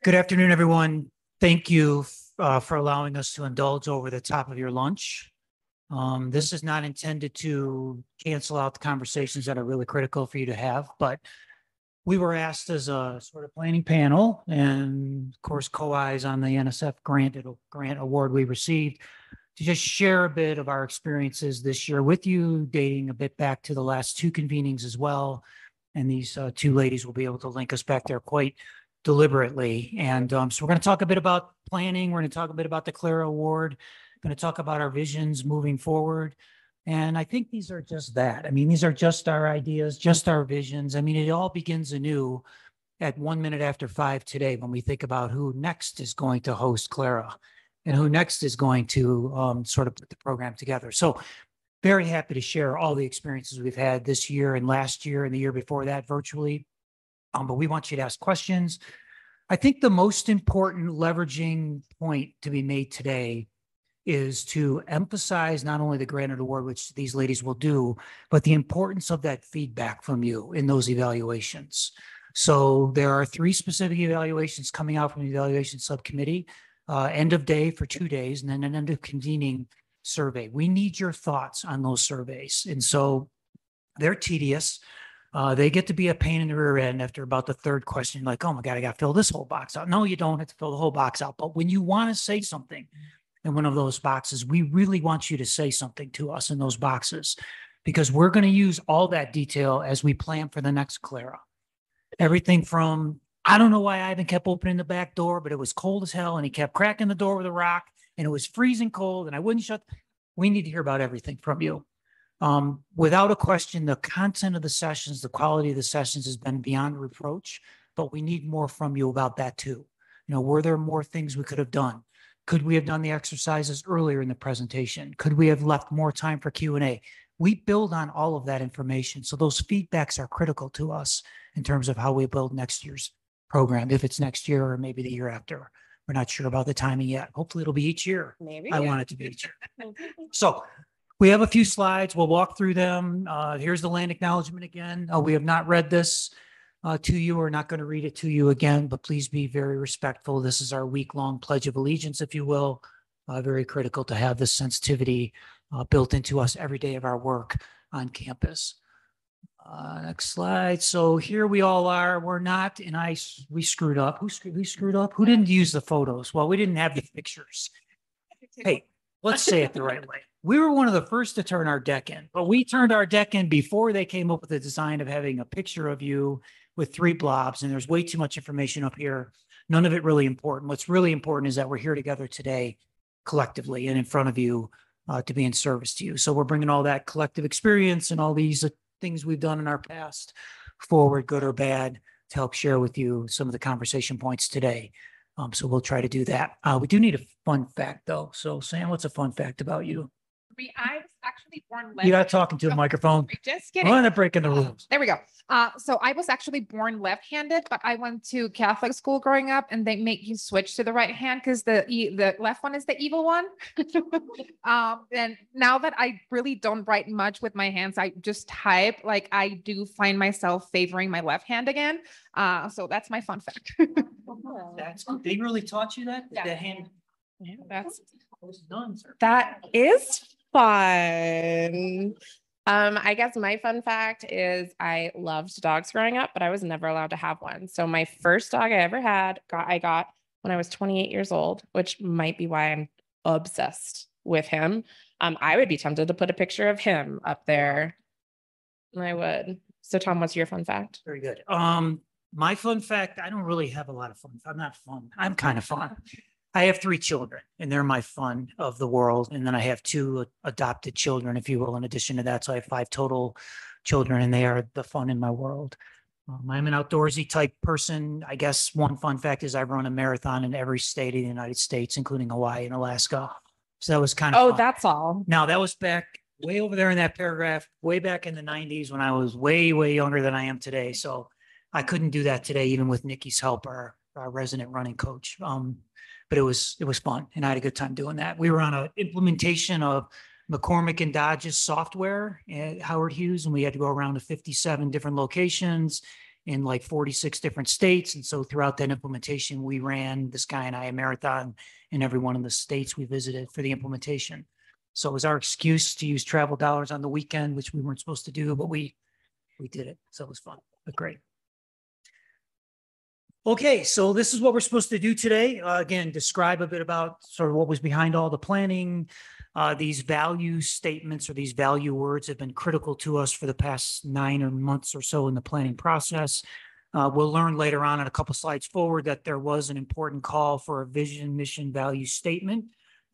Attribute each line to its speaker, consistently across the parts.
Speaker 1: Good afternoon, everyone. Thank you for allowing us to indulge over the top of your lunch. This is not intended to cancel out the conversations that are really critical for you to have, but we were asked as a sort of planning panel and of course co-eyes on the NSF grant award we received to just share a bit of our experiences this year with you, dating a bit back to the last two convenings as well. And these two ladies will be able to link us back there quite deliberately. And so we're going to talk a bit about planning. We're going to talk a bit about the CLARA award. Going to talk about our visions moving forward. And I think these are just that. I mean, these are just our ideas, just our visions. I mean, it all begins anew at 1 minute after 5 today when we think about who next is going to host CLARA and who next is going to sort of put the program together. So very happy to share all the experiences we've had this year and last year and the year before that virtually. But we want you to ask questions. I think the most important leveraging point to be made today is to emphasize not only the granted award, which these ladies will do, but the importance of that feedback from you in those evaluations. So there are 3 specific evaluations coming out from the evaluation subcommittee, end of day for 2 days, and then an end of convening survey. We need your thoughts on those surveys. And so they're tedious. They get to be a pain in the rear end after about the 3rd question, like, oh my God, I got to fill this whole box out. No, you don't have to fill the whole box out. But when you want to say something in one of those boxes, we really want you to say something to us in those boxes, because we're going to use all that detail as we plan for the next CLARA. Everything from, I don't know why Ivan kept opening the back door, but it was cold as hell and he kept cracking the door with a rock and it was freezing cold and I wouldn't shut. We need to hear about everything from you. Without a question, the content of the sessions, the quality of the sessions has been beyond reproach, but we need more from you about that too. You know, were there more things we could have done? Could we have done the exercises earlier in the presentation? Could we have left more time for Q&A? We build on all of that information. So those feedbacks are critical to us in terms of how we build next year's program, if it's next year or maybe the year after. We're not sure about the timing yet. Hopefully it'll be each year.
Speaker 2: Maybe.
Speaker 1: I want it to be each year. So we have a few slides. We'll walk through them. Here's the land acknowledgement again. We have not read this to you. We're not going to read it to you again, but please be very respectful. This is our week-long Pledge of Allegiance, if you will. Very critical to have this sensitivity built into us every day of our work on campus. Next slide. So here we all are. We're not, and we screwed up. Who screwed up? Who didn't use the photos? Well, we didn't have the pictures. Hey, let's say it the right way. We were one of the first to turn our deck in, but we turned our deck in before they came up with the design of having a picture of you with 3 blobs. And there's way too much information up here. None of it really important. What's really important is that we're here together today collectively and in front of you to be in service to you. So we're bringing all that collective experience and all these things we've done in our past forward, good or bad, to help share with you some of the conversation points today. So we'll try to do that. We do need a fun fact though. So Sam, what's a fun fact about you?
Speaker 2: I was actually born left-handed.
Speaker 1: You got talking to the microphone.
Speaker 2: Just kidding.
Speaker 1: I'm not breaking the rules.
Speaker 2: There we go. So I was actually born left-handed, but I went to Catholic school growing up, and they make you switch to the right hand because the left one is the evil one. And now that I really don't write much with my hands, I just type. Like I do find myself favoring my left hand again. So that's my fun fact.
Speaker 1: That's cool. They really taught you that?
Speaker 2: Yeah.
Speaker 1: The hand.
Speaker 2: Yeah, that's
Speaker 1: done.
Speaker 3: That is fun. I guess my fun fact is I loved dogs growing up, but I was never allowed to have one. So my first dog I ever had, I got when I was 28 years old, which might be why I'm obsessed with him. I would be tempted to put a picture of him up there. I would. So Tom, what's your fun fact?
Speaker 1: Very good. My fun fact, I don't really have a lot of fun. I'm not fun. I'm kind of fun. I have 3 children and they're my fun of the world. And then I have 2 adopted children, if you will, in addition to that. So I have 5 total children and they are the fun in my world. I'm an outdoorsy type person. I guess one fun fact is I run a marathon in every state of the United States, including Hawaii and Alaska. So that was kind of fun.
Speaker 3: That's all.
Speaker 1: Now that was back way over there in that paragraph, way back in the 90s when I was way, way younger than I am today. So I couldn't do that today, even with Nikki's help, our resident running coach. But it was fun and I had a good time doing that. We were on an implementation of McCormick and Dodge's software at Howard Hughes, and we had to go around to 57 different locations in like 46 different states. And so throughout that implementation, we ran, this guy and I, a marathon in every one of the states we visited for the implementation. So it was our excuse to use travel dollars on the weekend, which we weren't supposed to do, but we did it. So it was fun, but great. Okay, so this is what we're supposed to do today. Again, describe a bit about sort of what was behind all the planning. These value statements or these value words have been critical to us for the past 9 months or so in the planning process. We'll learn later on in a couple slides forward that there was an important call for a vision, mission, value statement.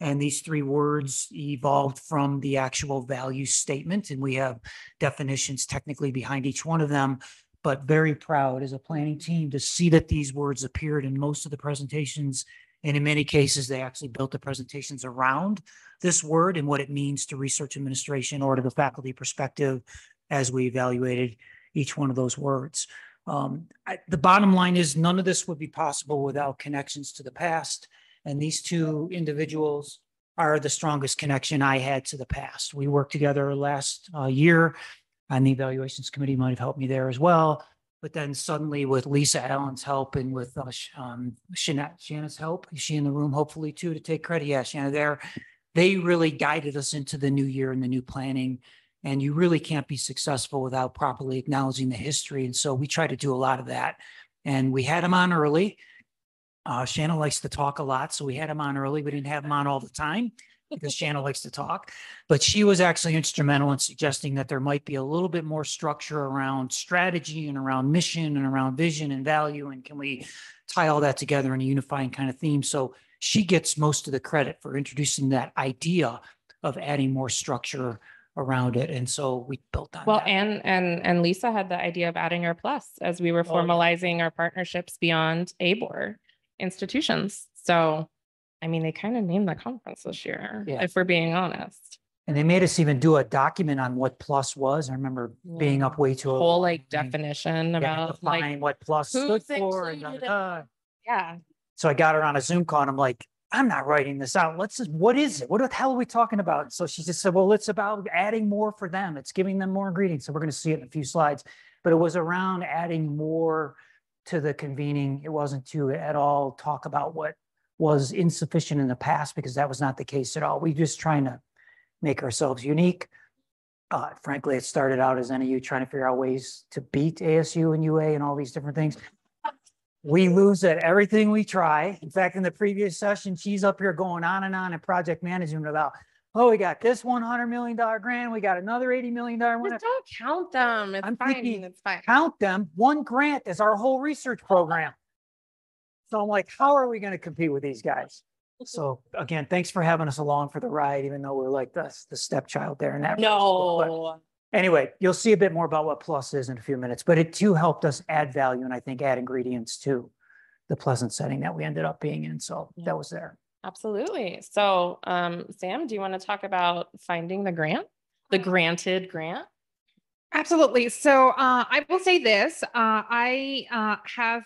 Speaker 1: And these 3 words evolved from the actual value statement. And we have definitions technically behind each one of them, but very proud as a planning team to see that these words appeared in most of the presentations. And in many cases, they actually built the presentations around this word and what it means to research administration or to the faculty perspective as we evaluated each one of those words. The bottom line is none of this would be possible without connections to the past. And these 2 individuals are the strongest connection I had to the past. We worked together last year on the evaluations committee, might have helped me there as well. But then suddenly with Lisa Allen's help and with Shanna's help, is she in the room hopefully too to take credit? Yeah, Shanna there. They really guided us into the new year and the new planning. And you really can't be successful without properly acknowledging the history. And so we try to do a lot of that. And we had them on early. Shanna likes to talk a lot, so we had him on early. We didn't have him on all the time because Shanna likes to talk, but she was actually instrumental in suggesting that there might be a little bit more structure around strategy and around mission and around vision and value. And can we tie all that together in a unifying kind of theme? So she gets most of the credit for introducing that idea of adding more structure around it. And so we built on that.
Speaker 3: And Lisa had the idea of adding our plus as we were formalizing our partnerships beyond ABOR institutions. So, I mean, they kind of named the conference this year, if we're being honest.
Speaker 1: And they made us even do a document on what plus was. I remember being up way too
Speaker 3: whole like definition about
Speaker 1: like what plus stood for.
Speaker 3: Yeah.
Speaker 1: So I got her on a Zoom call and I'm like, I'm not writing this out. Let's just, what is it? What the hell are we talking about? So she just said, well, it's about adding more for them. It's giving them more ingredients. So we're going to see it in a few slides, but it was around adding more to the convening. It wasn't to at all talk about what was insufficient in the past, because that was not the case at all. We just trying to make ourselves unique. Frankly, it started out as NAU trying to figure out ways to beat ASU and UA and all these different things. We lose at everything we try. In fact, in the previous session, she's up here going on in project management about, oh, we got this $100 million grant. We got another $80 million.
Speaker 3: Just don't count them. It's
Speaker 1: I'm
Speaker 3: fine.
Speaker 1: thinking,
Speaker 3: It's fine.
Speaker 1: Count them. One grant is our whole research program. So I'm like, how are we going to compete with these guys? So again, thanks for having us along for the ride, even though we're like the stepchild there. And that
Speaker 3: no.
Speaker 1: Anyway, you'll see a bit more about what plus is in a few minutes, but it too helped us add value and I think add ingredients to the pleasant setting that we ended up being in. So that was there.
Speaker 3: Absolutely. So, Sam, do you want to talk about finding the grant, the granted grant?
Speaker 2: Absolutely. So I will say this, I have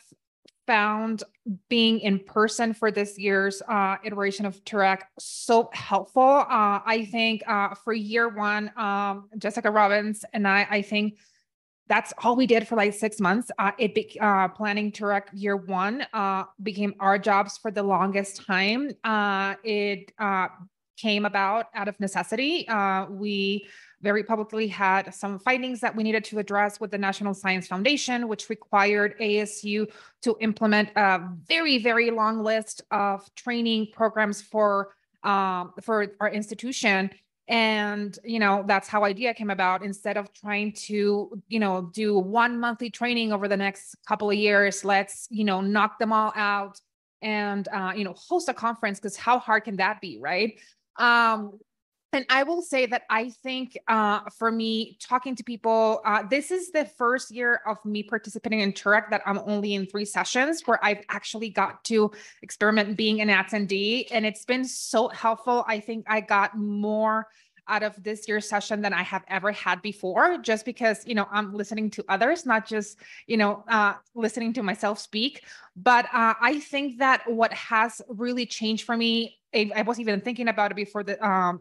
Speaker 2: found being in person for this year's iteration of TUREC so helpful. I think for year 1, Jessica Robbins and I think that's all we did for like 6 months. Planning TUREC year 1 became our jobs for the longest time. It came about out of necessity. We very publicly had some findings that we needed to address with the National Science Foundation, which required ASU to implement a very, very long list of training programs for our institution. And, that's how IDEA came about. Instead of trying to, do 1 monthly training over the next couple of years, let's, knock them all out and, host a conference, because how hard can that be, right? And I will say that I think for me, talking to people, this is the first year of me participating in TUREC that I'm only in 3 sessions where I've actually got to experiment being an attendee. And it's been so helpful. I think I got more out of this year's session than I have ever had before, just because, I'm listening to others, not just, listening to myself speak. But I think that what has really changed for me, I wasn't even thinking about it before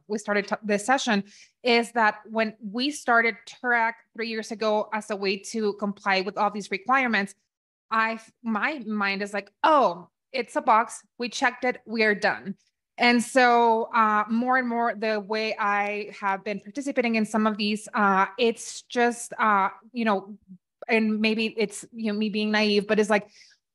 Speaker 2: we started this session, is that when we started TURAC 3 years ago as a way to comply with all these requirements, my mind is like, oh, it's a box. We checked it. We are done. And so more and more, the way I have been participating in some of these, it's just, and maybe it's, me being naive, but it's like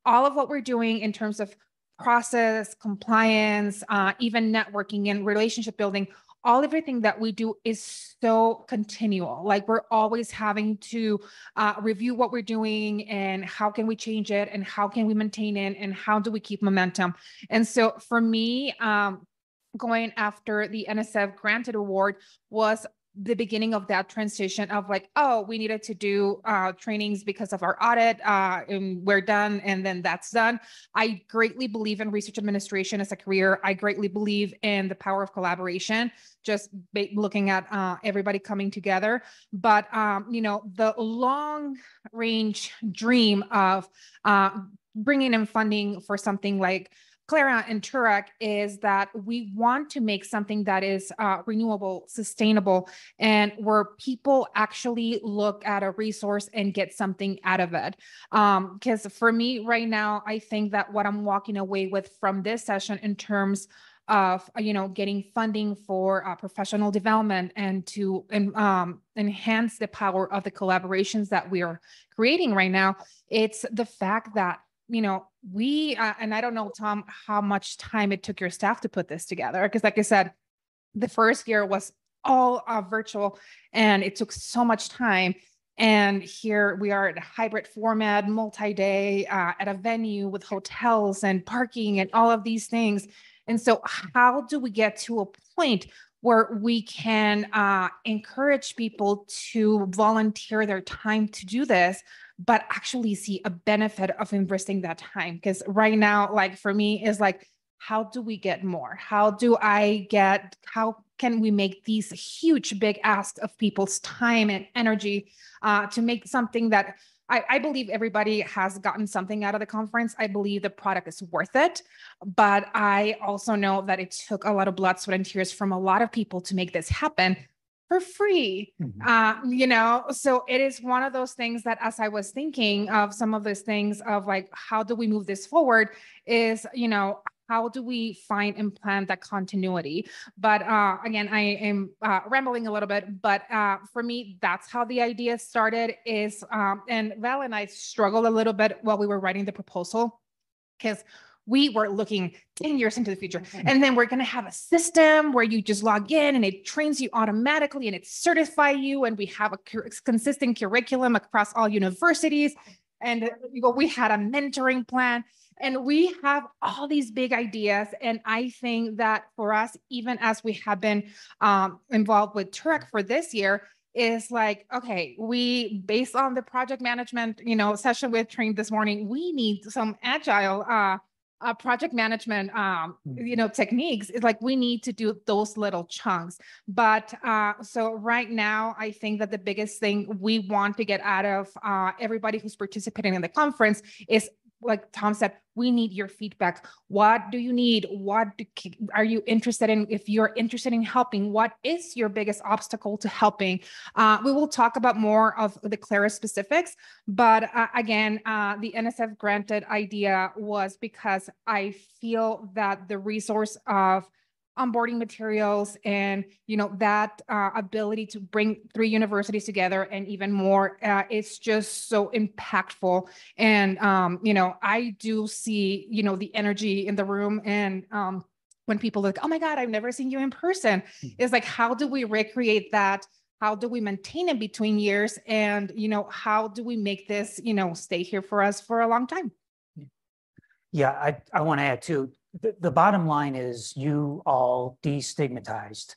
Speaker 2: all of what we're doing in terms of process, compliance, even networking and relationship building, everything that we do is so continual. Like we're always having to review what we're doing and how can we change it and how can we maintain it and how do we keep momentum. And so for me, going after the NSF granted award was the beginning of that transition of like, oh, we needed to do trainings because of our audit and we're done. And then that's done. I greatly believe in research administration as a career. I greatly believe in the power of collaboration, just looking at everybody coming together. But, the long range dream of bringing in funding for something like CLARA and TURAC is that we want to make something that is renewable, sustainable, and where people actually look at a resource and get something out of it. Because for me right now, I think that what I'm walking away with from this session in terms of, getting funding for professional development and to enhance the power of the collaborations that we are creating right now, it's the fact that we, and I don't know, Tom, how much time it took your staff to put this together. Because like I said, the first year was all virtual and it took so much time. And here we are at a hybrid format, multi-day at a venue with hotels and parking and all of these things. And so how do we get to a point where we can encourage people to volunteer their time to do this, but actually see a benefit of investing that time? Because right now, like for me, is like, how do we get more? How can we make these huge, big asks of people's time and energy to make something that I believe everybody has gotten something out of the conference. I believe the product is worth it, but I also know that it took a lot of blood, sweat, and tears from a lot of people to make this happen for free. So it is one of those things that as I was thinking of some of those things of like, how do we move this forward is, how do we find and plan that continuity? But again, I am rambling a little bit, but for me, that's how the idea started is, and Val and I struggled a little bit while we were writing the proposal because we were looking 10 years into the future. And then we're going to have a system where you just log in and it trains you automatically and it certifies you. And we have a consistent curriculum across all universities. And we had a mentoring plan. And we have all these big ideas. And I think that for us, even as we have been involved with TURAC for this year, is like, okay, based on the project management, session we trained this morning, we need some agile project management, techniques. It's like, we need to do those little chunks. But so right now, I think that the biggest thing we want to get out of everybody who's participating in the conference is, like Tom said, we need your feedback. What do you need? What are you interested in? If you're interested in helping, what is your biggest obstacle to helping? We will talk about more of the CLARA specifics, but again, the NSF granted idea was because I feel that the resource of onboarding materials and that ability to bring 3 universities together and even more, it's just so impactful. And I do see the energy in the room, and when people look, oh my God, I've never seen you in person. It's like, how do we recreate that? How do we maintain it between years? And how do we make this stay here for us for a long time?
Speaker 1: Yeah, I want to add too. The bottom line is you all destigmatized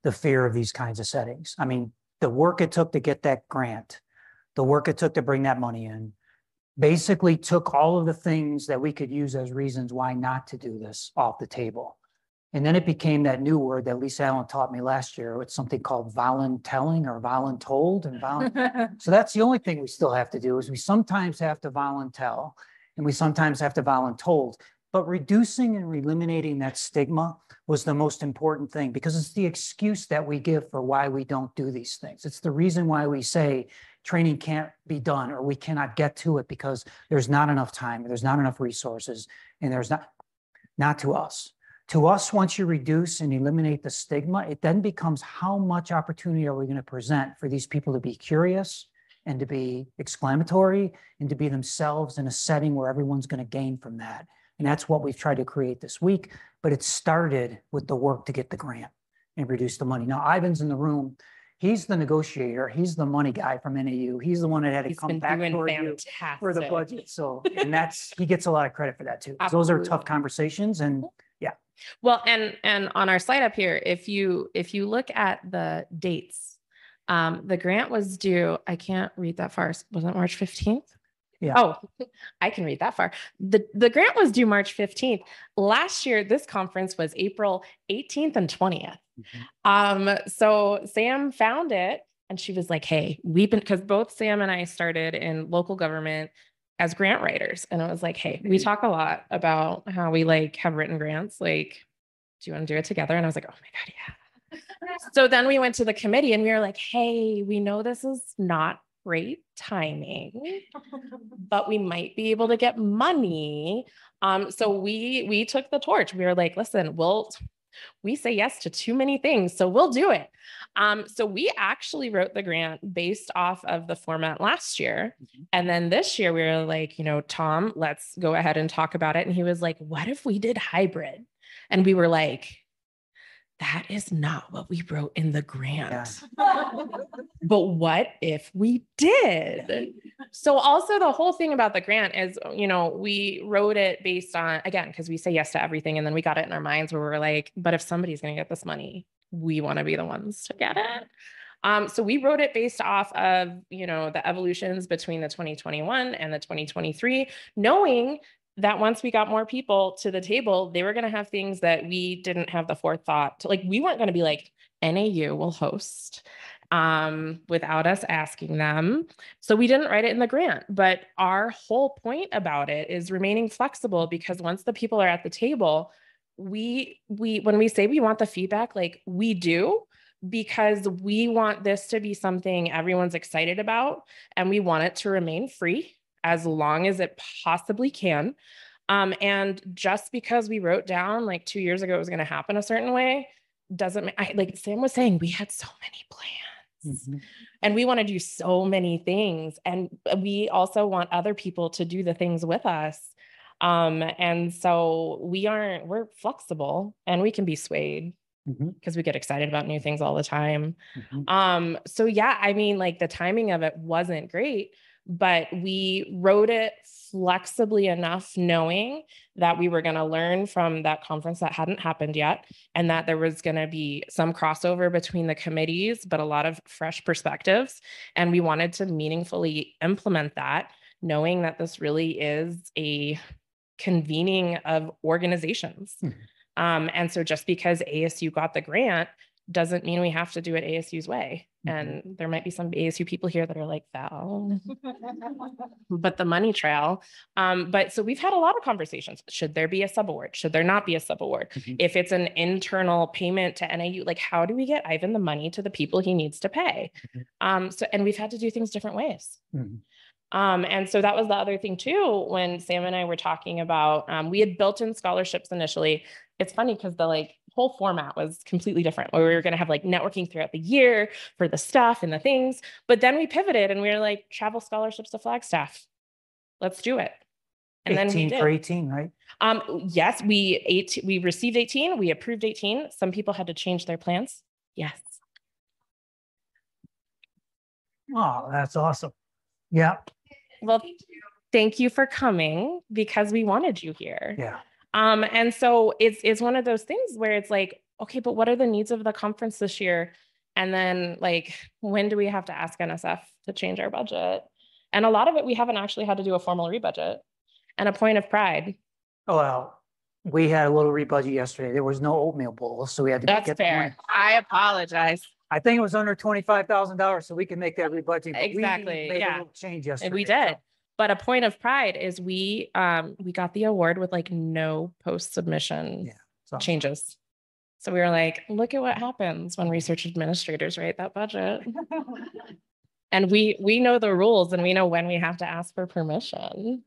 Speaker 1: the fear of these kinds of settings. I mean, the work it took to get that grant, the work it took to bring that money in, basically took all of the things that we could use as reasons why not to do this off the table. And then it became that new word that Lisa Allen taught me last year. It's something called voluntelling or voluntold and So that's the only thing we still have to do is we sometimes have to voluntel and we sometimes have to voluntold. But reducing and eliminating that stigma was the most important thing because it's the excuse that we give for why we don't do these things. It's the reason why we say training can't be done or we cannot get to it because there's not enough time, there's not enough resources, and there's not to us. To us, once you reduce and eliminate the stigma, it then becomes how much opportunity are we going to present for these people to be curious and to be exclamatory and to be themselves in a setting where everyone's going to gain from that. And that's what we've tried to create this week. But it started with the work to get the grant and reduce the money. Now, Ivan's in the room. He's the negotiator. He's the money guy from NAU. He's the one that had to come back toward you for the budget. So, and he gets a lot of credit for that too. Those are tough conversations and yeah.
Speaker 3: Well, and on our slide up here, if you look at the dates, the grant was due, I can't read that far. Was it March 15th?
Speaker 1: Yeah.
Speaker 3: Oh, I can read that far. The grant was due March 15th. Last year, this conference was April 18th and 20th. So Sam found it and she was like, hey, because both Sam and I started in local government as grant writers. And it was like, hey, we talk a lot about how we have written grants. Like, do you want to do it together? And I was like, oh my God, yeah. So then we went to the committee and we were like, hey, we know this is not great timing, but we might be able to get money. So we took the torch. We were like, listen, we say yes to too many things, so we'll do it. So we actually wrote the grant based off of the format last year. And then this year we were like, Tom, let's go ahead and talk about it. And he was like, what if we did hybrid? And we were like, that is not what we wrote in the grant. Yeah. But what if we did? So also the whole thing about the grant is, we wrote it based on, again, because we say yes to everything. And then we got it in our minds where we're like, but if somebody's going to get this money, we want to be the ones to get it. So we wrote it based off of, the evolutions between the 2021 and the 2023, knowing that once we got more people to the table, they were going to have things that we didn't have the forethought to, we weren't going to be like, NAU will host without us asking them. So we didn't write it in the grant, but our whole point about it is remaining flexible because once the people are at the table, when we say we want the feedback, we do, because we want this to be something everyone's excited about and we want it to remain free as long as it possibly can. And just because we wrote down 2 years ago it was going to happen a certain way, doesn't like Sam was saying, we had so many plans and we want to do so many things. And we also want other people to do the things with us. And so we're flexible and we can be swayed because we get excited about new things all the time. So yeah, the timing of it wasn't great, but we wrote it flexibly enough, knowing that we were going to learn from that conference that hadn't happened yet, and that there was going to be some crossover between the committees, but a lot of fresh perspectives. And we wanted to meaningfully implement that, knowing that this really is a convening of organizations. And so just because ASU got the grant doesn't mean we have to do it ASU's way. And there might be some ASU people here that are like, Val, but the money trail. But so we've had a lot of conversations. Should there be a subaward? Should there not be a subaward? If it's an internal payment to NAU, how do we get Ivan the money to the people he needs to pay? And we've had to do things different ways. And so that was the other thing too, when Sam and I were talking about, we had built in scholarships initially. It's funny because the whole format was completely different, where we were going to have networking throughout the year for the stuff and the things. But then we pivoted and we were like, travel scholarships to Flagstaff. Let's do it. And
Speaker 1: 18
Speaker 3: then we did.
Speaker 1: For 18, right?
Speaker 3: Yes, we received 18. We approved 18. Some people had to change their plans. Yes.
Speaker 1: Oh, that's awesome. Yeah.
Speaker 3: Well, thank you for coming because we wanted you here.
Speaker 1: Yeah.
Speaker 3: And so it's one of those things where it's like, okay, but what are the needs of the conference this year? And then when do we have to ask NSF to change our budget? And a lot of it, we haven't actually had to do a formal rebudget. And a point of pride.
Speaker 1: Well, we had a little rebudget yesterday. There was no oatmeal bowl, so we had to
Speaker 3: That's
Speaker 1: get the money.
Speaker 3: fair. I apologize.
Speaker 1: I think it was under $25,000, so we can make that rebudget. But
Speaker 3: Exactly,
Speaker 1: We made a
Speaker 3: yeah.
Speaker 1: little change yesterday.
Speaker 3: And we did. But a point of pride is we got the award with like no post-submission
Speaker 1: Yeah, so
Speaker 3: changes. So we were like, look at what happens when research administrators write that budget. And we know the rules and we know when we have to ask for permission.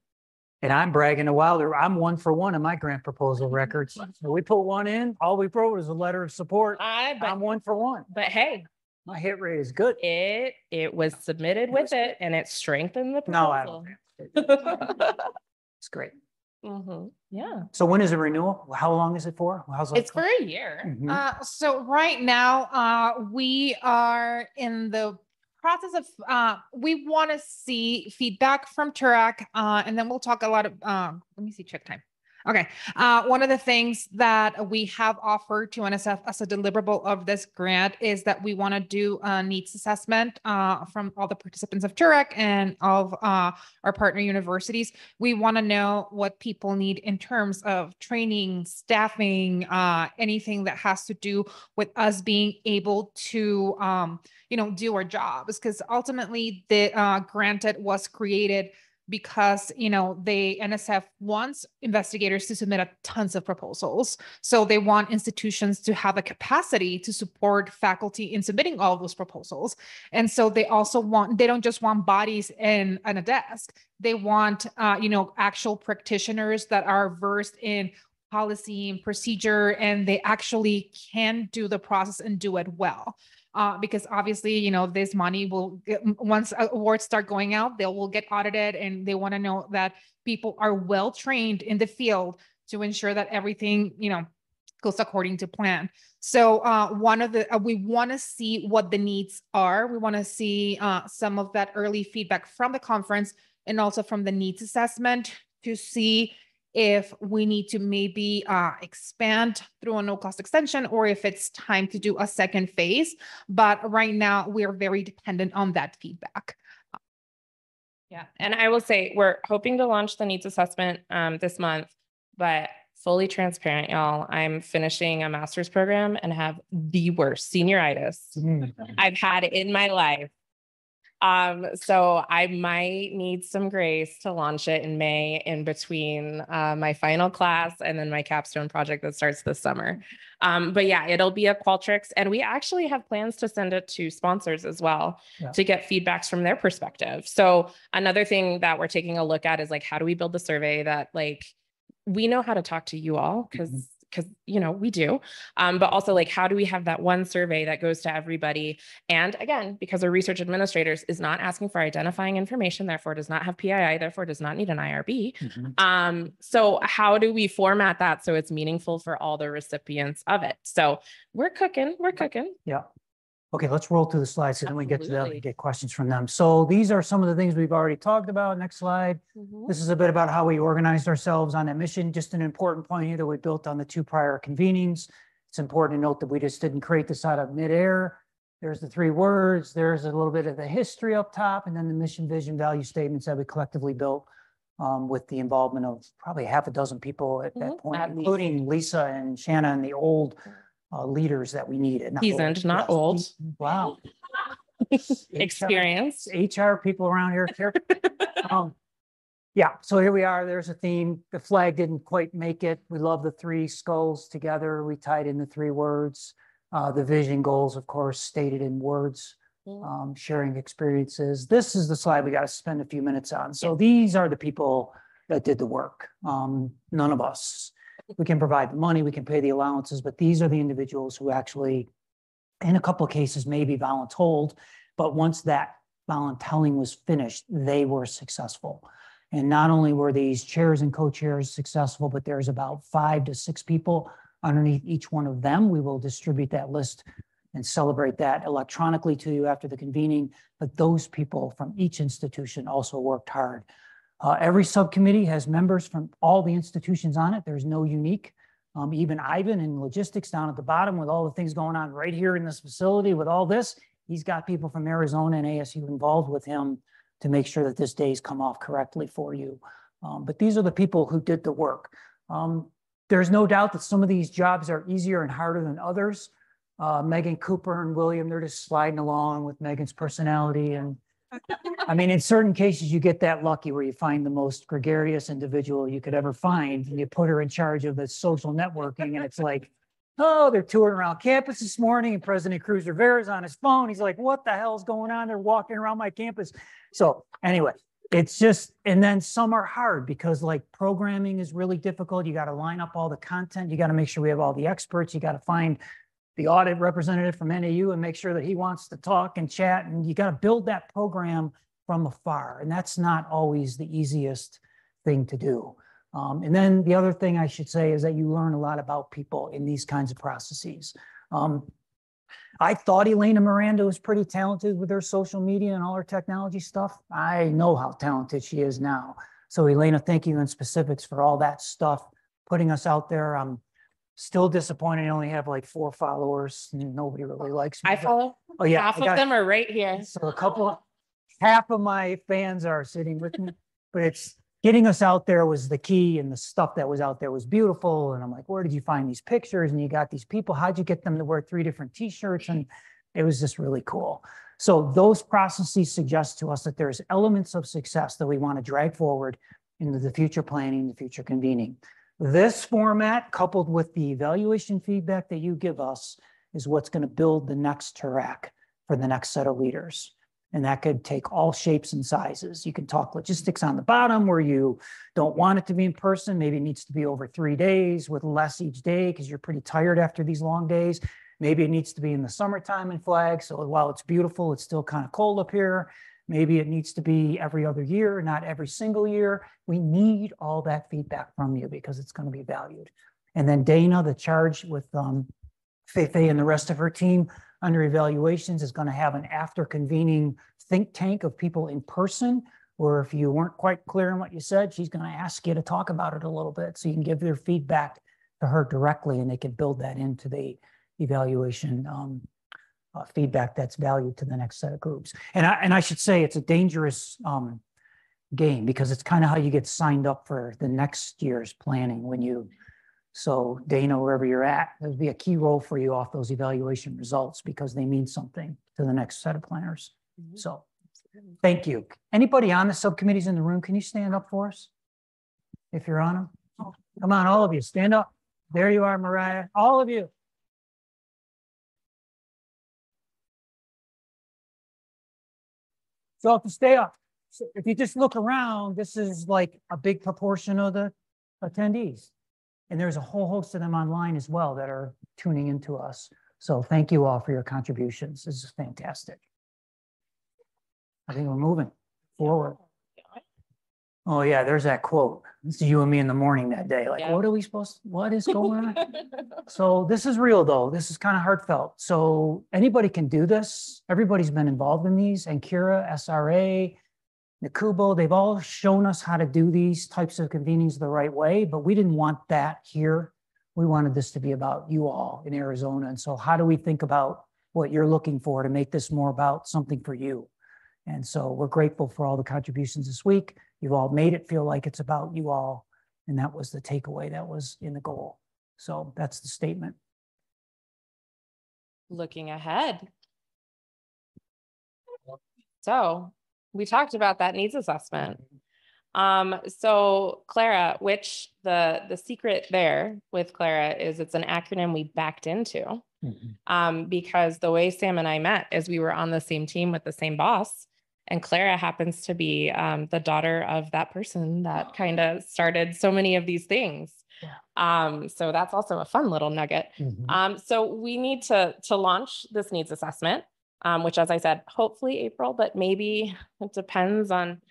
Speaker 1: And I'm bragging a while. I'm 1 for 1 in my grant proposal records. So we put one in. All we wrote was a letter of support. I'm 1 for 1.
Speaker 3: But hey,
Speaker 1: my hit rate is good.
Speaker 3: it was submitted with it, and it strengthened the
Speaker 1: No, I
Speaker 3: proposal.
Speaker 1: don't. It's great.
Speaker 3: Yeah,
Speaker 1: So when is it renewal? How long is it for? How's that?
Speaker 3: it's for a year.
Speaker 1: Mhm.
Speaker 2: So right now, we are in the process of, we want to see feedback from Turek, and then we'll talk a lot of, let me see, check time. Okay. One of the things that we have offered to NSF as a deliverable of this grant is that we want to do a needs assessment from all the participants of Turek and of our partner universities. We want to know what people need in terms of training, staffing, anything that has to do with us being able to, do our jobs. Because ultimately the granted was created because, the NSF wants investigators to submit tons of proposals. So they want institutions to have a capacity to support faculty in submitting all of those proposals. And so they also they don't just want bodies on a desk. They want, actual practitioners that are versed in policy and procedure, and they actually can do the process and do it well. Because obviously, this money will get, once awards start going out, they will get audited, and they want to know that people are well trained in the field to ensure that everything, goes according to plan. So we want to see what the needs are. We want to see some of that early feedback from the conference and also from the needs assessment to see if we need to maybe expand through a no-cost extension, or if it's time to do a second phase. But right now, we're very dependent on that feedback.
Speaker 3: Yeah, and I will say we're hoping to launch the needs assessment this month, but fully transparent, y'all, I'm finishing a master's program and have the worst senioritis I've had in my life. So I might need some grace to launch it in May in between my final class and then my capstone project that starts this summer. But yeah, it'll be a Qualtrics, and we actually have plans to send it to sponsors as well to get feedbacks from their perspective. So another thing that we're taking a look at is like, how do we build the survey that we know how to talk to you all because we do, but also like, how do we have that one survey that goes to everybody? And again, because our research administrators is not asking for identifying information, therefore does not have PII, therefore does not need an IRB. So how do we format that so it's meaningful for all the recipients of it? So we're cooking.
Speaker 1: Yeah. Okay, let's roll through the slides so then we get to that and get questions from them. So these are some of the things we've already talked about. Next slide. This is a bit about how we organized ourselves on that mission. Just an important point here that we built on the 2 prior convenings. It's important to note that we just didn't create this out of midair. There's the 3 words. There's a little bit of the history up top, and then the mission, vision, value statements that we collectively built with the involvement of probably half a dozen people at that point, including Lisa and Shanna and the old leaders that we needed.
Speaker 3: Seasoned, not old.
Speaker 1: Wow.
Speaker 3: Experienced.
Speaker 1: HR people around here. Yeah, so here we are. There's a theme. The flag didn't quite make it. We love the 3 skulls together. We tied in the 3 words. The vision goals, of course, stated in words, sharing experiences. This is the slide we got to spend a few minutes on. So these are the people that did the work. None of us. We can provide the money, we can pay the allowances, but these are the individuals who actually, in a couple of cases, maybe voluntold, but once that voluntelling was finished, they were successful. And not only were these chairs and co-chairs successful, but there's about 5 to 6 people underneath each one of them. We will distribute that list and celebrate that electronically to you after the convening. But those people from each institution also worked hard. Every subcommittee has members from all the institutions on it. There's no unique. Even Ivan in logistics down at the bottom with all the things going on right here in this facility with all this, he's got people from Arizona and ASU involved with him to make sure that this day's come off correctly for you. But these are the people who did the work. there's no doubt that some of these jobs are easier and harder than others. Megan Cooper and William, they're just sliding along with Megan's personality. And I mean, in certain cases, you get that lucky where you find the most gregarious individual you could ever find, and you put her in charge of the social networking, and it's like, oh, they're touring around campus this morning, and President Cruz Rivera's on his phone. He's like, what the hell's going on? They're walking around my campus. So anyway, it's just, and then some are hard because like programming is really difficult. You got to line up all the content. You got to make sure we have all the experts. You got to find the audit representative from NAU and make sure that he wants to talk and chat. And you got to build that program from afar. And that's not always the easiest thing to do. And then the other thing I should say is that you learn a lot about people in these kinds of processes. I thought Elena Miranda was pretty talented with her social media and all her technology stuff. I know how talented she is now. So Elena, thank you in specifics for all that stuff, putting us out there. I'm still disappointed I only have like 4 followers. Nobody really likes me.
Speaker 3: I follow.
Speaker 1: Oh yeah.
Speaker 3: Half of them are right here.
Speaker 1: So half of my fans are sitting with me, but it's getting us out there was the key, and the stuff that was out there was beautiful. And I'm like, where did you find these pictures? And you got these people, how'd you get them to wear 3 different t-shirts? And it was just really cool. So those processes suggest to us that there's elements of success that we want to drag forward into the future planning, the future convening. This format, coupled with the evaluation feedback that you give us, is what's going to build the next track for the next set of leaders. And that could take all shapes and sizes. You can talk logistics on the bottom where you don't want it to be in person. Maybe it needs to be over 3 days with less each day because you're pretty tired after these long days. Maybe it needs to be in the summertime in Flag. So while it's beautiful, it's still kind of cold up here. Maybe it needs to be every other year, not every single year. We need all that feedback from you because it's going to be valued. And then Dana, the charge with Feifei and the rest of her team under evaluations is going to have an after convening think tank of people in person, or if you weren't quite clear on what you said, she's going to ask you to talk about it a little bit so you can give their feedback to her directly, and they can build that into the evaluation feedback that's valued to the next set of groups. And I should say it's a dangerous game because it's kind of how you get signed up for the next year's planning when you. So Dana, wherever you're at, there'll be a key role for you off those evaluation results because they mean something to the next set of planners. Mm-hmm. So thank you. Anybody on the subcommittees in the room, can you stand up for us? If you're on them. Come on, all of you, stand up. There you are, Mariah, all of you. So to stay up, so if you just look around, this is like a big proportion of the attendees. And there's a whole host of them online as well that are tuning into us. So thank you all for your contributions. This is fantastic. I think we're moving forward. Oh yeah, there's that quote. This is you and me in the morning that day. Like, what are we supposed to, what is going on? So this is real though. This is kind of heartfelt. So anybody can do this. Everybody's been involved in these, and Kira, SRA, Nakubo, they've all shown us how to do these types of convenings the right way, but we didn't want that here. We wanted this to be about you all in Arizona. And so how do we think about what you're looking for to make this more about something for you? And so we're grateful for all the contributions this week. You've all made it feel like it's about you all. And that was the takeaway that was in the goal. So that's the statement.
Speaker 3: Looking ahead. So we talked about that needs assessment. So CLARA, which the secret there with CLARA is it's an acronym we backed into because the way Sam and I met is we were on the same team with the same boss, and CLARA happens to be the daughter of that person that kind of started so many of these things. So that's also a fun little nugget. So we need to launch this needs assessment. Which, as I said, hopefully April, but maybe it depends on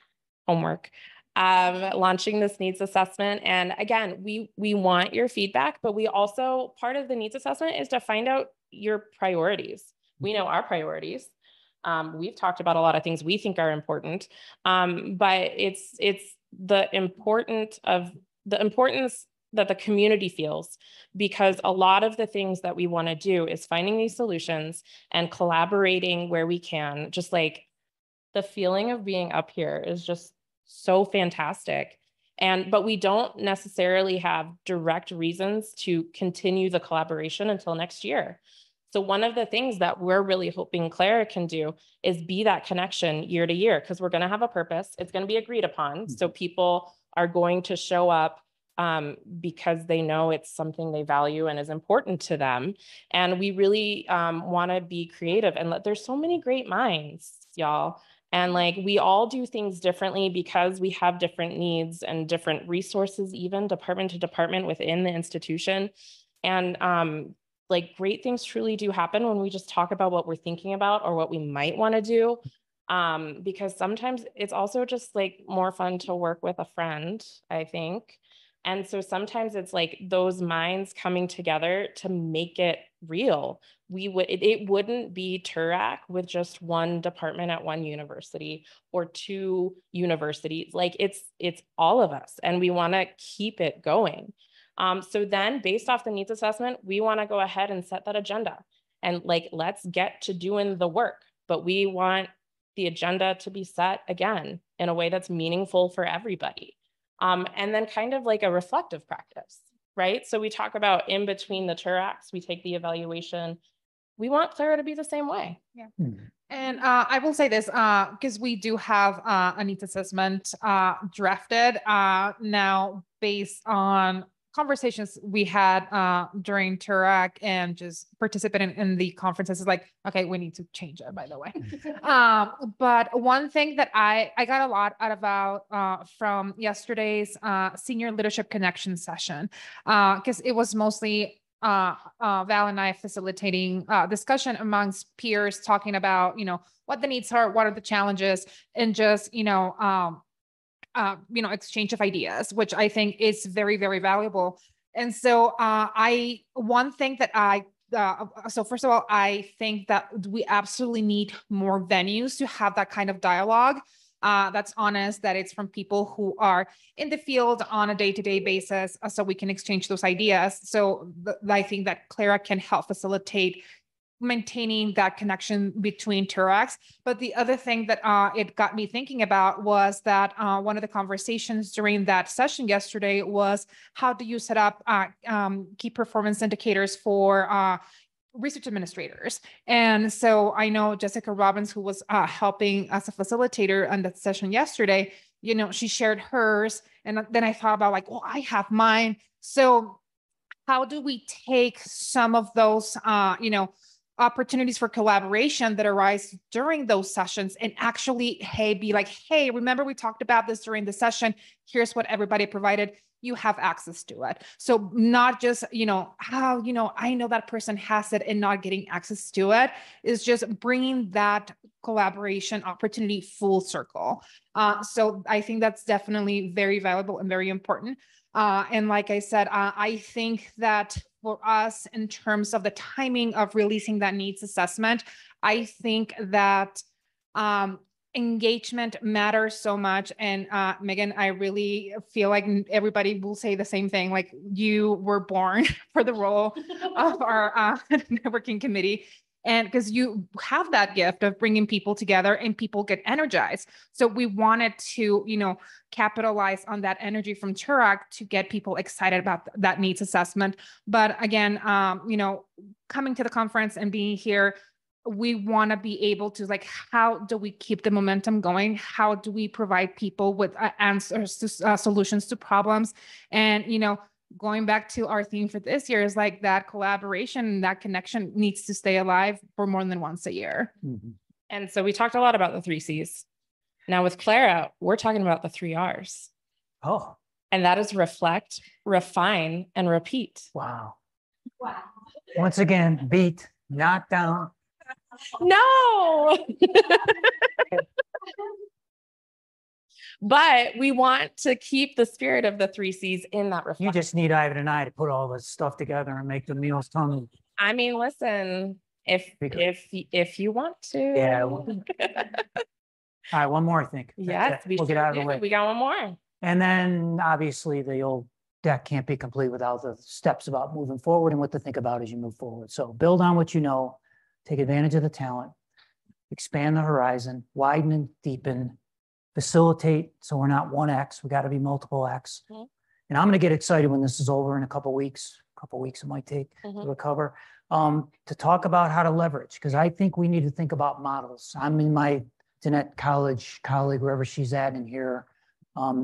Speaker 3: homework, launching this needs assessment. And again, we want your feedback, but we also, part of the needs assessment is to find out your priorities. We know our priorities. We've talked about a lot of things we think are important, but it's the importance that the community feels, because a lot of the things that we want to do is finding these solutions and collaborating where we can. Just like the feeling of being up here is just so fantastic. But we don't necessarily have direct reasons to continue the collaboration until next year. So one of the things that we're really hoping CLARA can do is be that connection year to year, because we're going to have a purpose. It's going to be agreed upon. So people are going to show up because they know it's something they value and is important to them. And we really want to be creative, and there's so many great minds, y'all. And like, we all do things differently because we have different needs and different resources, even department to department within the institution. And like, great things truly do happen when we just talk about what we're thinking about or what we might want to do. Because sometimes it's also just like more fun to work with a friend, I think. And so sometimes it's like those minds coming together to make it real. It wouldn't be TURAC with just one department at one university or two universities. Like, it's all of us, and we want to keep it going. So then, based off the needs assessment, we want to go ahead and set that agenda, and like, let's get to doing the work. But we want the agenda to be set again in a way that's meaningful for everybody. And then kind of like a reflective practice, right? So we talk about in between the TURACs, we take the evaluation. We want CLARA to be the same way.
Speaker 2: Yeah. And I will say this, because we do have a needs assessment drafted now based on conversations we had during TURAC and just participating in the conferences. Is like, okay, we need to change it, by the way. But one thing that I got a lot out about from yesterday's senior leadership connection session, because it was mostly Val and I facilitating discussion amongst peers, talking about, what the needs are, what are the challenges, and just, exchange of ideas, which I think is very, very valuable. And so one thing that so first of all, I think that we absolutely need more venues to have that kind of dialogue that's honest, that it's from people who are in the field on a day-to-day basis, so we can exchange those ideas. So I think that CLARA can help facilitate maintaining that connection between TURACs. But the other thing that it got me thinking about was that one of the conversations during that session yesterday was, how do you set up key performance indicators for research administrators? And so I know Jessica Robbins, who was helping as a facilitator on that session yesterday, she shared hers. And then I thought about like, well, I have mine. So how do we take some of those, opportunities for collaboration that arise during those sessions and actually, be like, hey, remember we talked about this during the session. Here's what everybody provided. You have access to it. So not just, how, I know that person has it and not getting access to it, is just bringing that collaboration opportunity full circle. So I think that's definitely very valuable and very important. And like I said, I think that for us, in terms of the timing of releasing that needs assessment, I think that engagement matters so much. And Megan, I really feel like everybody will say the same thing. Like, you were born for the role of our networking committee. And because you have that gift of bringing people together and people get energized. So we wanted to, capitalize on that energy from TURAC to get people excited about that needs assessment. But again, coming to the conference and being here, we want to be able to, like, how do we keep the momentum going? How do we provide people with answers to solutions to problems? And, going back to our theme for this year is like that collaboration, that connection needs to stay alive for more than once a year.
Speaker 1: Mm-hmm.
Speaker 3: And so we talked a lot about the 3 C's. Now with CLARA, we're talking about the 3 R's.
Speaker 1: Oh.
Speaker 3: And that is reflect, refine, and repeat.
Speaker 1: Wow. Once again, beat, knock down.
Speaker 3: No. But we want to keep the spirit of the 3 C's in that reflection.
Speaker 1: You just need Ivan and I to put all this stuff together and make the meals tummy.
Speaker 3: I mean, listen, if you want to.
Speaker 1: Yeah. All right, one more, I think.
Speaker 3: Yes,
Speaker 1: we'll get out of the way.
Speaker 3: We got one more.
Speaker 1: And then obviously the old deck can't be complete without the steps about moving forward and what to think about as you move forward. So build on what you know, take advantage of the talent, expand the horizon, widen and deepen, facilitate so we're not one X, we got to be multiple X.
Speaker 3: Mhm.
Speaker 1: And I'm going to get excited when this is over in a couple weeks it might take to
Speaker 3: Mhm.
Speaker 1: recover, to talk about how to leverage, because I think we need to think about models. I'm in my Jeanette college colleague, wherever she's at in here.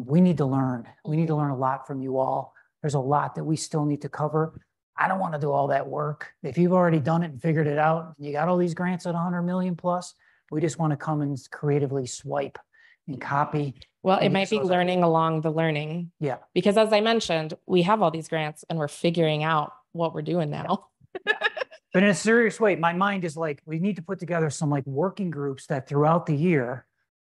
Speaker 1: We need to learn. We need to learn a lot from you all. There's a lot that we still need to cover. I don't want to do all that work. If you've already done it and figured it out, you got all these grants at 100 million plus, we just want to come and creatively swipe and copy.
Speaker 3: Well, it
Speaker 1: and
Speaker 3: might
Speaker 1: use
Speaker 3: be
Speaker 1: those-
Speaker 3: learning along the learning.
Speaker 1: Yeah.
Speaker 3: Because as I mentioned, we have all these grants and we're figuring out what we're doing now.
Speaker 1: But in a serious way, my mind is like, we need to put together some like working groups that throughout the year,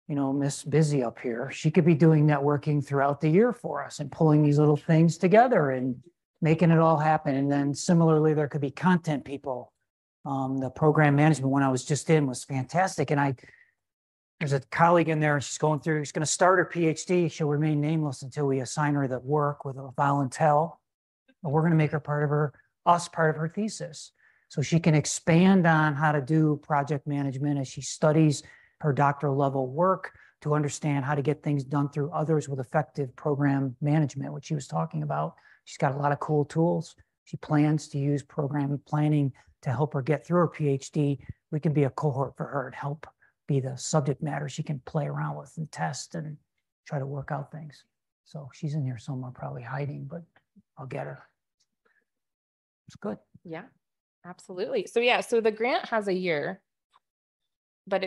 Speaker 1: you know, Miss Busy up here, she could be doing networking throughout the year for us and pulling these little things together and making it all happen. And then similarly, there could be content people. The program management one I was just in was fantastic. And there's a colleague in there, she's going to start her PhD. She'll remain nameless until we assign her the work with a volunteer. But we're going to make her part of her thesis. So she can expand on how to do project management as she studies her doctoral level work to understand how to get things done through others with effective program management, which she was talking about. She's got a lot of cool tools. She plans to use program planning to help her get through her PhD. We can be a cohort for her and help be the subject matter she can play around with and test and try to work out things. So she's in here somewhere, probably hiding, but I'll get her. It's good.
Speaker 3: Yeah, absolutely. So yeah, so the grant has a year, but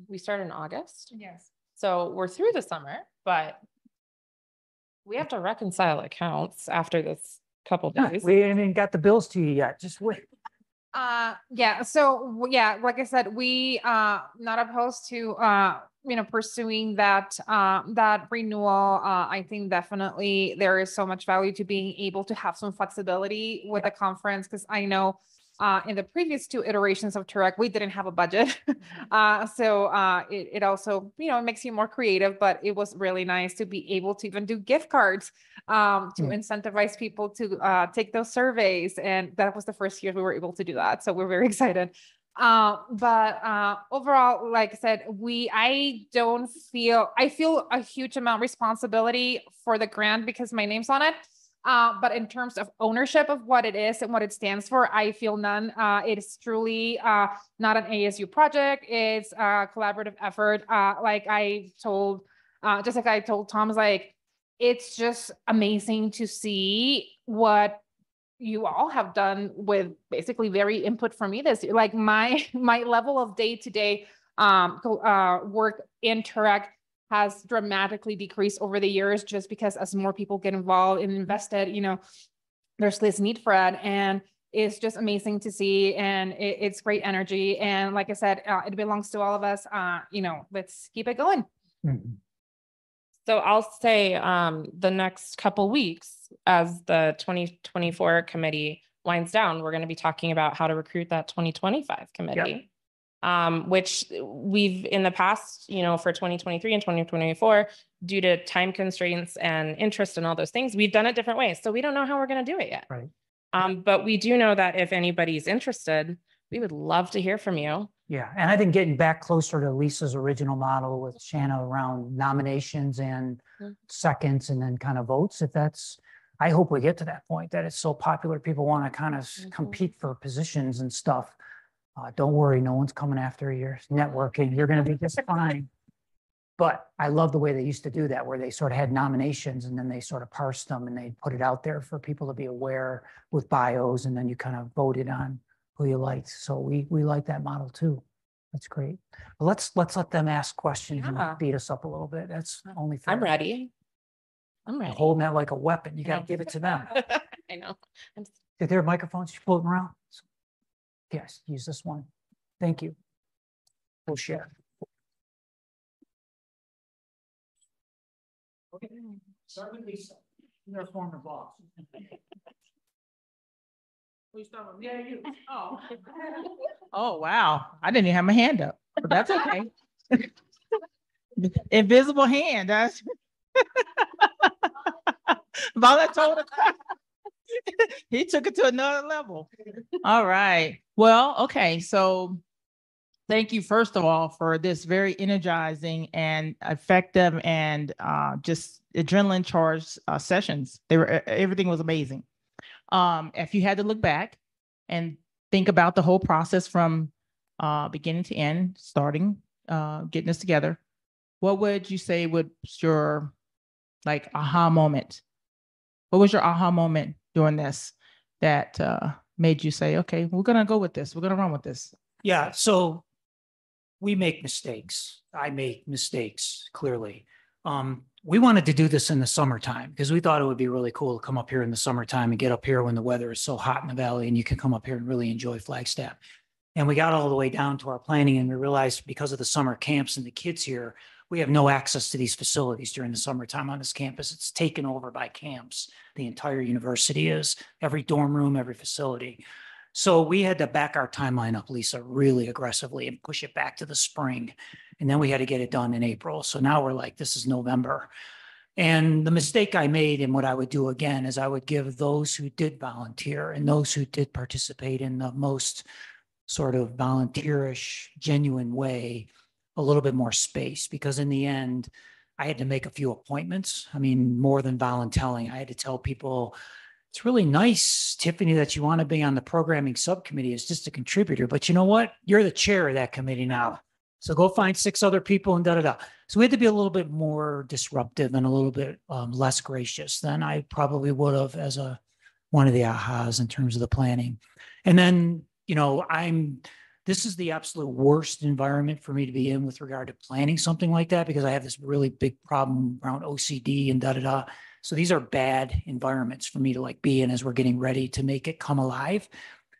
Speaker 3: we started in August.
Speaker 2: Yes.
Speaker 3: So we're through the summer, but we have to reconcile accounts after this couple days.
Speaker 1: We haven't even got the bills to you yet. Just wait.
Speaker 2: Yeah. So yeah, like I said, we not opposed to pursuing that that renewal. I think definitely there is so much value to being able to have some flexibility with the conference, because I know in the previous two iterations of Turek, we didn't have a budget. So it also, it makes you more creative, but it was really nice to be able to even do gift cards to incentivize people to take those surveys. And that was the first year we were able to do that. So we're very excited. But overall, like I said, I feel a huge amount of responsibility for the grant because my name's on it. But in terms of ownership of what it is and what it stands for, I feel none. It is truly not an ASU project. It's a collaborative effort. Like I told Tom, it's just amazing to see what you all have done with basically very input from me this year. Like my level of day-to-day work in Turek has dramatically decreased over the years, just because as more people get involved and invested, there's this need for it. And it's just amazing to see. And it's great energy. And like I said, it belongs to all of us. Let's keep it going.
Speaker 1: Mm-hmm.
Speaker 3: So I'll say the next couple weeks, as the 2024 committee winds down, we're going to be talking about how to recruit that 2025 committee. Yep. Which we've in the past, for 2023 and 2024, due to time constraints and interest and all those things, we've done it different ways. So we don't know how we're going to do it yet.
Speaker 1: Right.
Speaker 3: But we do know that if anybody's interested, we would love to hear from you.
Speaker 1: Yeah. And I think getting back closer to Lisa's original model with Shanna around nominations and seconds and then kind of votes, I hope we get to that point that it's so popular. People want to kind of compete for positions and stuff. Don't worry, no one's coming after your networking. You're going to be just fine. But I love the way they used to do that, where they sort of had nominations and then they sort of parsed them and they put it out there for people to be aware with bios, and then you kind of voted on who you liked. So we like that model too. That's great. But let's let them ask questions and beat us up a little bit. That's only fair.
Speaker 3: I'm ready.
Speaker 1: You're holding that like a weapon. You got to give it to them.
Speaker 3: I know.
Speaker 1: Did there are microphones you're floating around? Yes, use this one. Thank you. We'll share. Okay, start with Lisa. You're a former boss. Please start with me. Yeah, you. Oh.
Speaker 4: Oh, wow. I didn't even have my hand up, but that's okay. Invisible hand. That's Valerie told us. He took it to another level. All right. Well, okay. So thank you, first of all, for this very energizing and effective and just adrenaline charged sessions. Everything was amazing. If you had to look back and think about the whole process from beginning to end, starting, getting this together, what would you say was your like aha moment? What was your aha moment during this that made you say, okay, we're going to go with this. We're going to run with this?
Speaker 1: Yeah. So we make mistakes. I make mistakes, clearly. We wanted to do this in the summertime because we thought it would be really cool to come up here in the summertime and get up here when the weather is so hot in the valley and you can come up here and really enjoy Flagstaff. And we got all the way down to our planning and we realized because of the summer camps and the kids here, we have no access to these facilities during the summertime on this campus. It's taken over by camps. The entire university is, every dorm room, every facility. So we had to back our timeline up, Lisa, really aggressively and push it back to the spring. And then we had to get it done in April. So now we're like, this is November. And the mistake I made and what I would do again is I would give those who did volunteer and those who did participate in the most sort of volunteerish, genuine way, a little bit more space, because in the end, I had to make a few appointments. I mean, more than volunteering, I had to tell people, it's really nice, Tiffany, that you want to be on the programming subcommittee as just a contributor, but you know what? You're the chair of that committee now. So go find 6 other people and da-da-da. So we had to be a little bit more disruptive and a little bit less gracious than I probably would have as one of the ahas in terms of the planning. And then, you know, this is the absolute worst environment for me to be in with regard to planning something like that, because I have this really big problem around OCD and da-da-da. So these are bad environments for me to like be in as we're getting ready to make it come alive.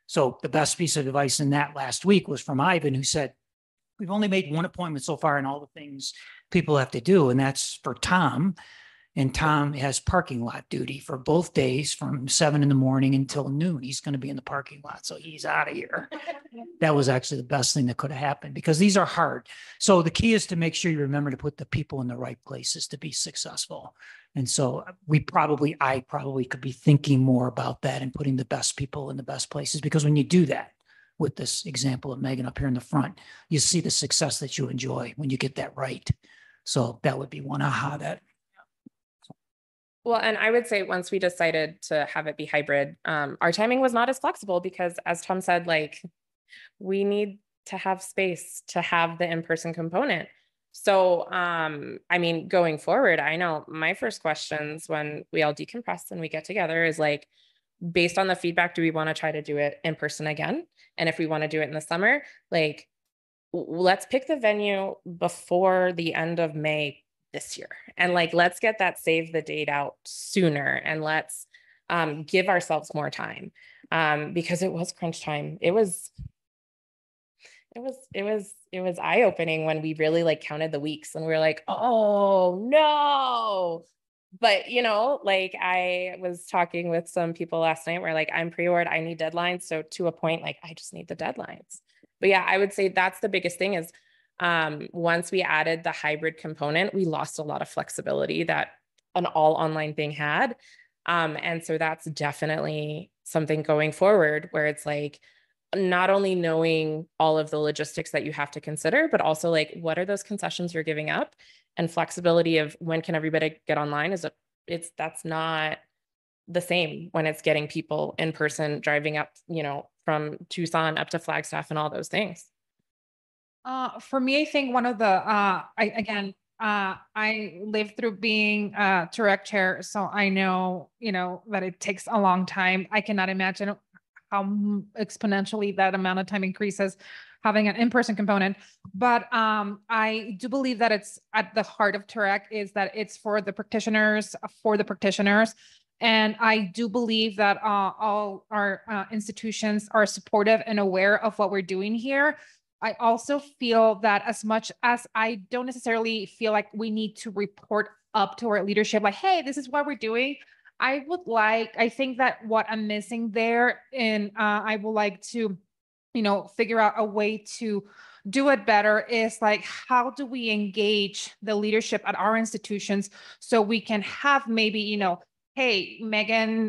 Speaker 1: So the best piece of advice in that last week was from Ivan, who said, we've only made 1 appointment so far in all the things people have to do. And that's for Tom. And Tom has parking lot duty for both days from 7 in the morning until noon. He's going to be in the parking lot. So he's out of here. That was actually the best thing that could have happened, because these are hard. So the key is to make sure you remember to put the people in the right places to be successful. And so I probably could be thinking more about that and putting the best people in the best places, because when you do that, with this example of Megan up here in the front, you see the success that you enjoy when you get that right. So that would be one aha that.
Speaker 3: Well, and I would say once we decided to have it be hybrid, our timing was not as flexible because, as Tom said, like, we need to have space to have the in-person component. So, I mean, going forward, I know my first questions when we all decompress and we get together is like, based on the feedback, do we want to try to do it in person again? And if we want to do it in the summer, like, let's pick the venue before the end of May this year. And like, let's get that save the date out sooner, and let's give ourselves more time, because it was crunch time. It was eye-opening when we really like counted the weeks and we were like, oh no. But, you know, like, I was talking with some people last night where like, I'm pre-ordered, I need deadlines. So to a point, like, I just need the deadlines. But yeah, I would say that's the biggest thing is once we added the hybrid component, we lost a lot of flexibility that an all online thing had. And so that's definitely something going forward where it's like, not only knowing all of the logistics that you have to consider, but also like, what are those concessions you're giving up, and flexibility of when can everybody get online that's not the same when it's getting people in person, driving up, you know, from Tucson up to Flagstaff and all those things.
Speaker 2: For me, I think one of the, I lived through being a direct chair, so I know, you know, that it takes a long time. I cannot imagine how exponentially that amount of time increases having an in-person component. But I do believe that it's at the heart of Turek is that it's for the practitioners. And I do believe that all our institutions are supportive and aware of what we're doing here. I also feel that as much as I don't necessarily feel like we need to report up to our leadership, like, hey, this is what we're doing. I think that what I'm missing there, and I would like to, you know, figure out a way to do it better, is like, how do we engage the leadership at our institutions so we can have maybe, you know, hey, Megan,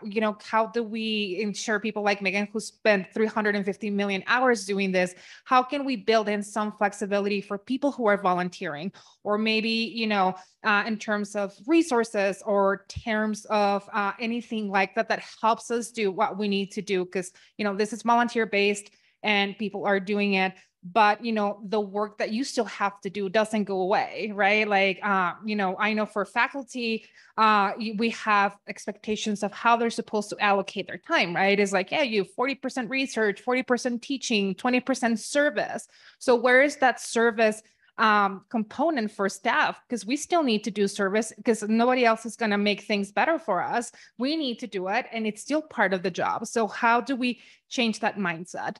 Speaker 2: you know, how do we ensure people like Megan who spent 350 million hours doing this? How can we build in some flexibility for people who are volunteering? Or maybe, you know, in terms of resources or terms of anything like that, that helps us do what we need to do. Because, you know, this is volunteer based and people are doing it. But, you know, the work that you still have to do doesn't go away, right? Like, you know, I know for faculty, we have expectations of how they're supposed to allocate their time, right? It's like, yeah, you have 40% research, 40% teaching, 20% service. So where is that service component for staff? Because we still need to do service because nobody else is going to make things better for us. We need to do it and it's still part of the job. So how do we change that mindset?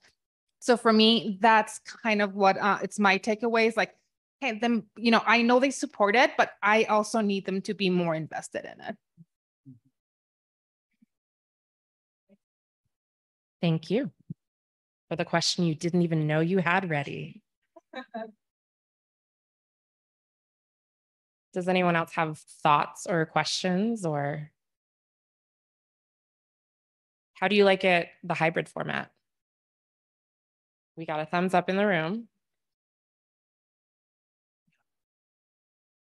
Speaker 2: So for me, that's kind of what it's my takeaways. Like, hey, them, you know, I know they support it, but I also need them to be more invested in it.
Speaker 3: Thank you for the question you didn't even know you had ready. Does anyone else have thoughts or questions, or how do you like it, the hybrid format? We got a thumbs up in the room.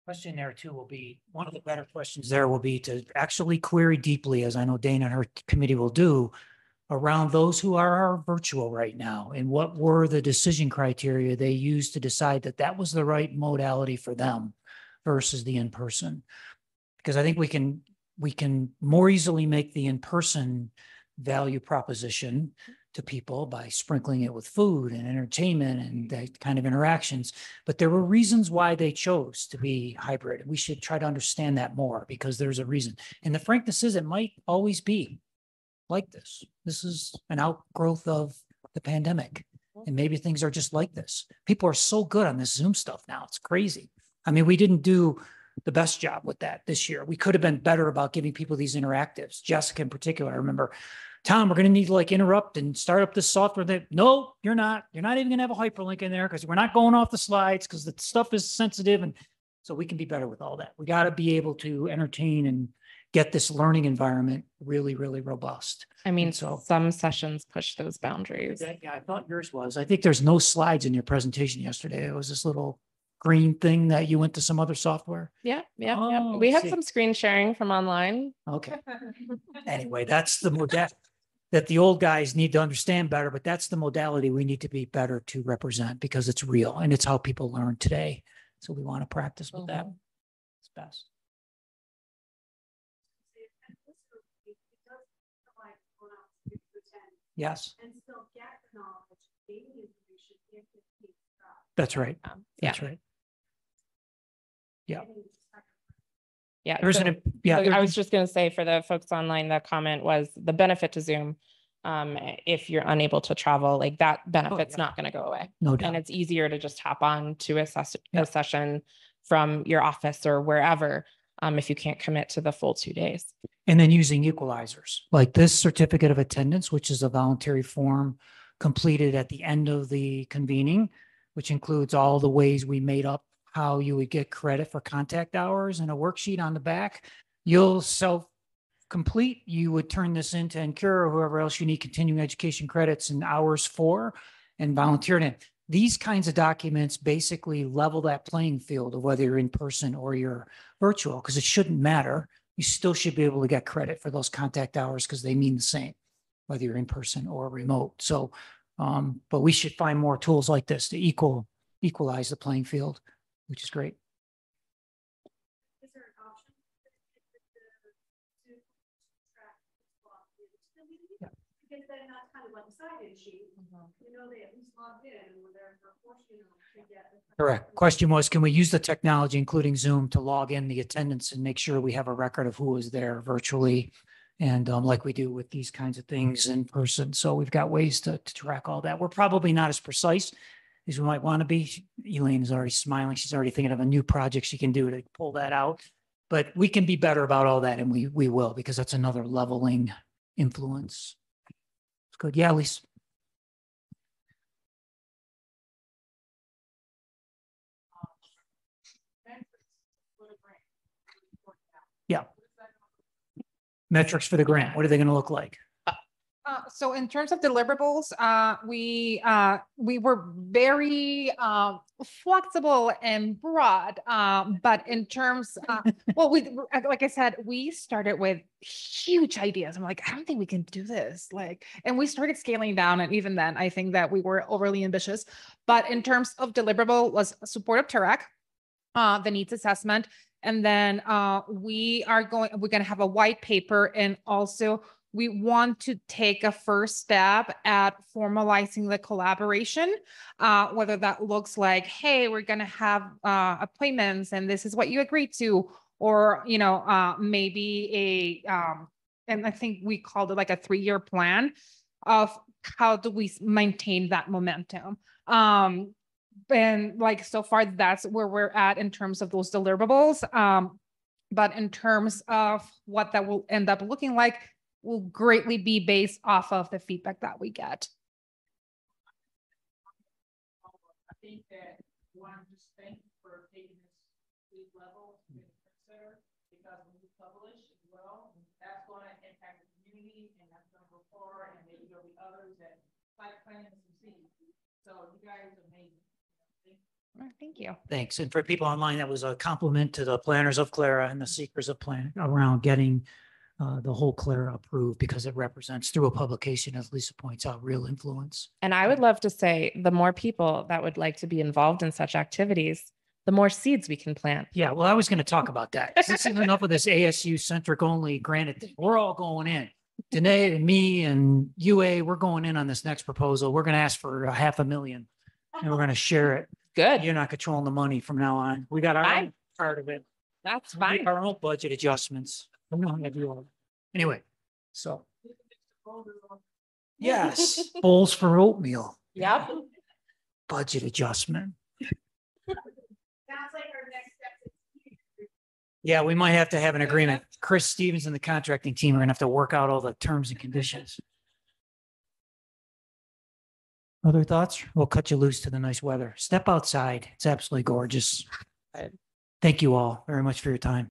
Speaker 1: Question there too will be, one of the better questions there will be to actually query deeply, as I know Dana and her committee will do, around those who are virtual right now, and what were the decision criteria they used to decide that that was the right modality for them versus the in-person. Because I think we can more easily make the in-person value proposition to people by sprinkling it with food and entertainment and that kind of interactions. But there were reasons why they chose to be hybrid. We should try to understand that more because there's a reason. And the frankness is it might always be like this. This is an outgrowth of the pandemic. And maybe things are just like this. People are so good on this Zoom stuff now. It's crazy. I mean, we didn't do the best job with that this year. We could have been better about giving people these interactives. Jessica in particular, I remember, Tom, we're going to need to like interrupt and start up this software. That no, you're not. You're not even going to have a hyperlink in there because we're not going off the slides because the stuff is sensitive. And so we can be better with all that. We got to be able to entertain and get this learning environment really, really robust.
Speaker 3: I mean,
Speaker 1: And so
Speaker 3: some sessions push those boundaries.
Speaker 1: yeah, I thought yours was. I think there's no slides in your presentation yesterday. It was this little green thing that you went to some other software.
Speaker 3: Yeah.
Speaker 1: Oh,
Speaker 3: We have
Speaker 1: see.
Speaker 3: some screen sharing from online.
Speaker 1: Okay. Anyway, that's the modality that the old guys need to understand better, but that's the modality we need to be better to represent because it's real and it's how people learn today. So we want to practice with that. It's best. Yes. And still get the knowledge, gain the information if it's that's right. That's right. Yeah.
Speaker 3: Yeah.
Speaker 1: There's
Speaker 3: so,
Speaker 1: an, yeah.
Speaker 3: I was just going to say for the folks online, the comment was the benefit to Zoom. If you're unable to travel, like that benefit's not going to go away.
Speaker 1: No doubt.
Speaker 3: And it's easier to just hop on to a session from your office or wherever, if you can't commit to the full 2 days.
Speaker 1: And then using equalizers like this certificate of attendance, which is a voluntary form completed at the end of the convening, which includes all the ways we made up how you would get credit for contact hours and a worksheet on the back. You'll self-complete. You would turn this into NCURE or whoever else you need continuing education credits and hours for and volunteer in. These kinds of documents basically level that playing field of whether you're in person or you're virtual, because it shouldn't matter. You still should be able to get credit for those contact hours because they mean the same, whether you're in person or remote. So, but we should find more tools like this to equalize the playing field, which is great.
Speaker 5: Is there an option
Speaker 1: Yeah.
Speaker 5: Because then that's kind of like a sign-in sheet. You know, they at least logged in and were there for a portion to get.
Speaker 1: Correct. Question was, can we use the technology, including Zoom, to log in the attendance and make sure we have a record of who was there virtually? And like we do with these kinds of things in person. So we've got ways to track all that. We're probably not as precise as we might want to be. Elaine is already smiling. She's already thinking of a new project she can do to pull that out. But we can be better about all that, and we will, because that's another leveling influence. It's good. Yeah, Lisa. Yeah. metrics for the grant? What are they going to look like?
Speaker 2: So in terms of deliverables, we were very flexible and broad. But in terms, well, like I said, we started with huge ideas. I'm like, I don't think we can do this. Like, and we started scaling down. And even then, I think that we were overly ambitious. But in terms of deliverable, was supportive TURAC, the needs assessment, and then we're going to have a white paper, and also we want to take a first step at formalizing the collaboration, whether that looks like, hey, we're going to have appointments and this is what you agreed to, or, you know, maybe and I think we called it like a 3-year plan of how do we maintain that momentum. And like, so far, that's where we're at in terms of those deliverables. But in terms of what that will end up looking like, will greatly be based off of the feedback that we get.
Speaker 4: I think that one just thank you for taking this level to consider, because when you publish as well, that's going to impact the community, and that's going to go far, and maybe there'll be others that like planting some seeds. So you guys are amazing.
Speaker 2: Thank you.
Speaker 1: Thanks. And for people online, that was a compliment to the planners of CLARA and the seekers of plan around getting the whole CLARA approved, because it represents, through a publication, as Lisa points out, real influence.
Speaker 3: And I would love to say the more people that would like to be involved in such activities, the more seeds we can plant.
Speaker 1: Yeah, well, I was going to talk about that. This is enough of this ASU centric only granted thing. We're all going in. Danae and me and UA, we're going in on this next proposal. We're going to ask for $500,000 and we're going to share it.
Speaker 3: Good.
Speaker 1: You're not controlling the money from now on. We got our
Speaker 3: Fine.
Speaker 1: own part of it.
Speaker 3: That's
Speaker 1: We'll make
Speaker 3: fine.
Speaker 1: our own budget adjustments. I'm not gonna do all. Anyway, so yes, bowls for oatmeal,
Speaker 3: Yep.
Speaker 1: budget adjustment.
Speaker 5: Sounds like our next step.
Speaker 1: Yeah, we might have to have an agreement. Chris Stevens and the contracting team are gonna have to work out all the terms and conditions. Other thoughts? We'll cut you loose to the nice weather. Step outside. It's absolutely gorgeous. Thank you all very much for your time.